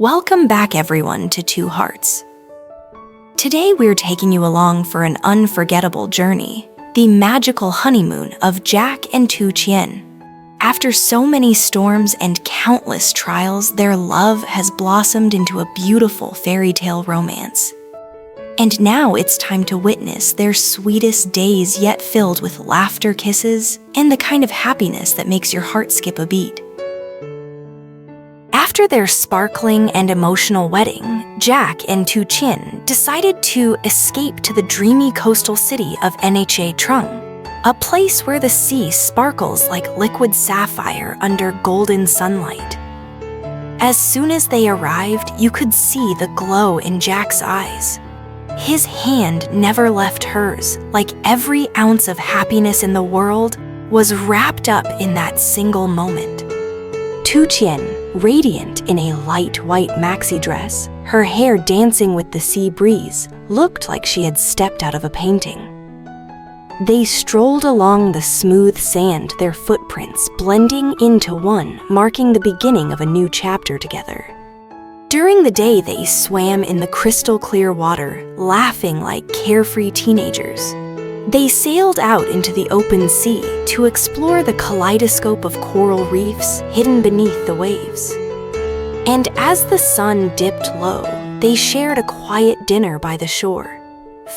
Welcome back everyone to Two Hearts. Today we're taking you along for an unforgettable journey, the magical honeymoon of Jack and Tien. After so many storms and countless trials, their love has blossomed into a beautiful fairy tale romance. And now it's time to witness their sweetest days, yet filled with laughter, kisses, and the kind of happiness that makes your heart skip a beat. After their sparkling and emotional wedding, Jack and Tien decided to escape to the dreamy coastal city of Nha Trung, a place where the sea sparkles like liquid sapphire under golden sunlight. As soon as they arrived, you could see the glow in Jack's eyes. His hand never left hers, like every ounce of happiness in the world was wrapped up in that single moment. Tien, radiant in a light white maxi dress, her hair dancing with the sea breeze, looked like she had stepped out of a painting. They strolled along the smooth sand, their footprints blending into one, marking the beginning of a new chapter together. During the day, they swam in the crystal clear water, laughing like carefree teenagers. They sailed out into the open sea to explore the kaleidoscope of coral reefs hidden beneath the waves. And as the sun dipped low, they shared a quiet dinner by the shore.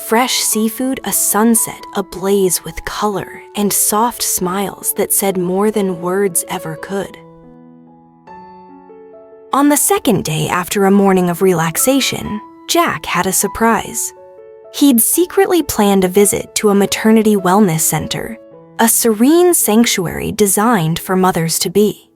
Fresh seafood, a sunset ablaze with color, and soft smiles that said more than words ever could. On the second day after a morning of relaxation, Jack had a surprise. He'd secretly planned a visit to a maternity wellness center, a serene sanctuary designed for mothers-to-be.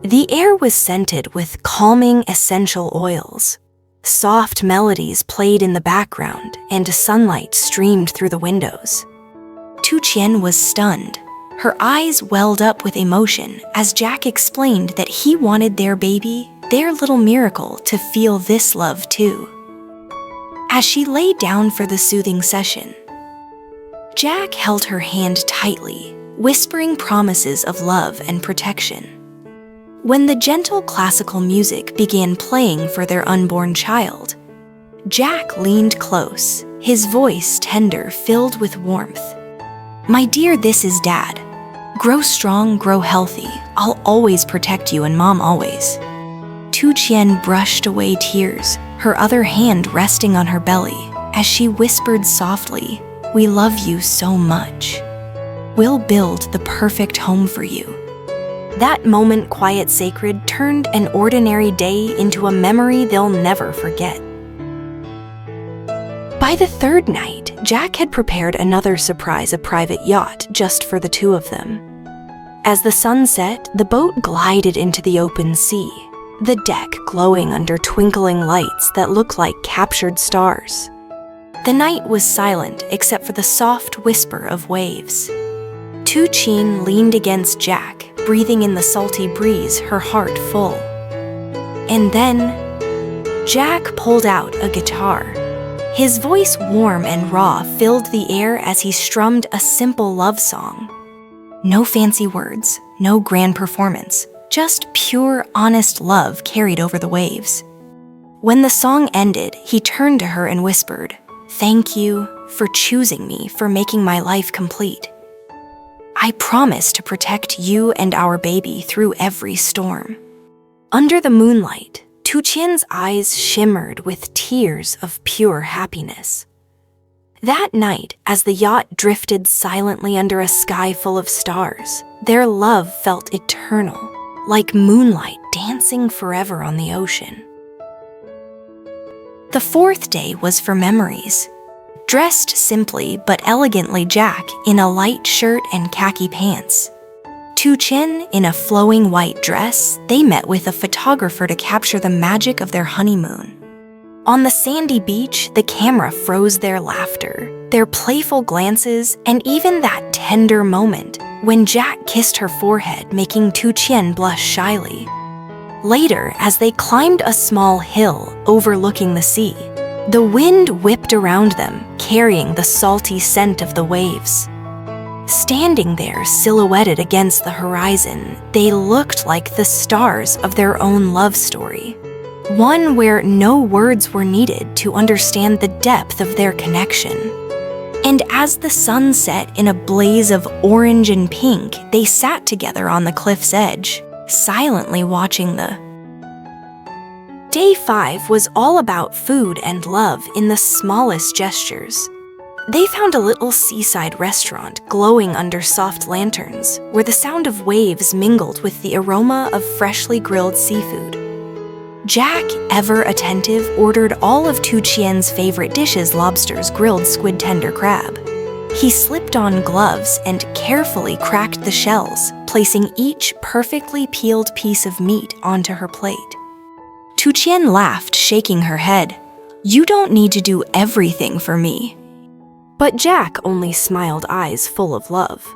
The air was scented with calming essential oils. Soft melodies played in the background, and sunlight streamed through the windows. Tien was stunned. Her eyes welled up with emotion as Jack explained that he wanted their baby, their little miracle, to feel this love too. As she lay down for the soothing session, Jack held her hand tightly, whispering promises of love and protection. When the gentle classical music began playing for their unborn child, Jack leaned close, his voice tender, filled with warmth. "My dear, this is Dad. Grow strong, grow healthy. I'll always protect you and Mom always." Tien brushed away tears, her other hand resting on her belly, as she whispered softly, "We love you so much. We'll build the perfect home for you." That moment, quiet, sacred, turned an ordinary day into a memory they'll never forget. By the third night, Jack had prepared another surprise, a private yacht just for the two of them. As the sun set, the boat glided into the open sea, the deck glowing under twinkling lights that looked like captured stars. The night was silent except for the soft whisper of waves. Tien leaned against Jack, breathing in the salty breeze, her heart full. And then, Jack pulled out a guitar. His voice, warm and raw, filled the air as he strummed a simple love song. No fancy words, no grand performance, just pure, honest love carried over the waves. When the song ended, he turned to her and whispered, "Thank you for choosing me, for making my life complete. I promise to protect you and our baby through every storm." Under the moonlight, Tien's eyes shimmered with tears of pure happiness. That night, as the yacht drifted silently under a sky full of stars, their love felt eternal, like moonlight dancing forever on the ocean. The fourth day was for memories. Dressed simply but elegantly, Jack in a light shirt and khaki pants, Tien in a flowing white dress, they met with a photographer to capture the magic of their honeymoon. On the sandy beach, the camera froze their laughter, their playful glances, and even that tender moment when Jack kissed her forehead, making Tien blush shyly. Later, as they climbed a small hill overlooking the sea, the wind whipped around them, carrying the salty scent of the waves. Standing there, silhouetted against the horizon, they looked like the stars of their own love story. one where no words were needed to understand the depth of their connection. And as the sun set in a blaze of orange and pink, they sat together on the cliff's edge, silently watching the... Day 5 was all about food and love in the smallest gestures. They found a little seaside restaurant glowing under soft lanterns, where the sound of waves mingled with the aroma of freshly grilled seafood. Jack, ever attentive, ordered all of Tien's favorite dishes: lobsters, grilled squid, tender crab. He slipped on gloves and carefully cracked the shells, placing each perfectly peeled piece of meat onto her plate. Tien laughed, shaking her head. "You don't need to do everything for me." But Jack only smiled, eyes full of love.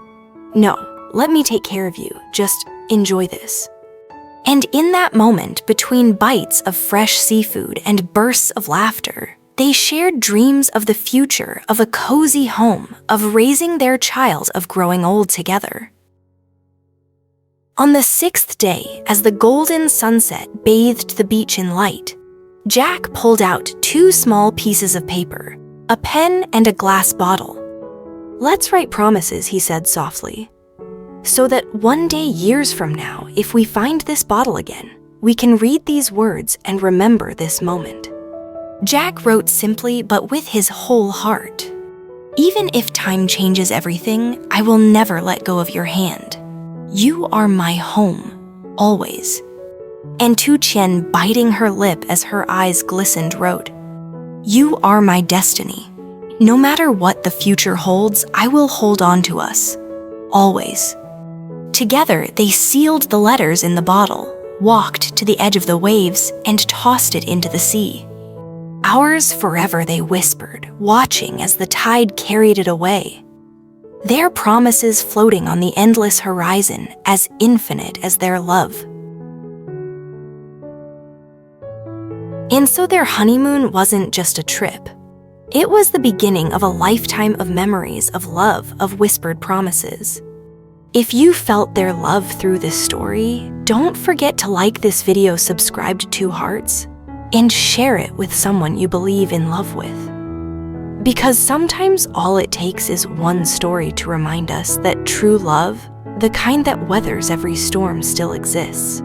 "No, let me take care of you. Just enjoy this." And in that moment, between bites of fresh seafood and bursts of laughter, they shared dreams of the future, of a cozy home, of raising their child, of growing old together. On the 6th day, as the golden sunset bathed the beach in light, Jack pulled out 2 small pieces of paper, a pen and a glass bottle. "Let's write promises," he said softly, "so that one day, years from now, if we find this bottle again, we can read these words and remember this moment." Jack wrote simply but with his whole heart. "Even if time changes everything, I will never let go of your hand. You are my home, always." And Tien, biting her lip as her eyes glistened, wrote, "You are my destiny. No matter what the future holds, I will hold on to us, always." Together, they sealed the letters in the bottle, walked to the edge of the waves, and tossed it into the sea. "Ours forever," they whispered, watching as the tide carried it away. Their promises floating on the endless horizon, as infinite as their love. And so their honeymoon wasn't just a trip. It was the beginning of a lifetime of memories, of love, of whispered promises. If you felt their love through this story, don't forget to like this video, subscribe to 2 Hearts, and share it with someone you believe in love with. Because sometimes all it takes is one story to remind us that true love, the kind that weathers every storm, still exists.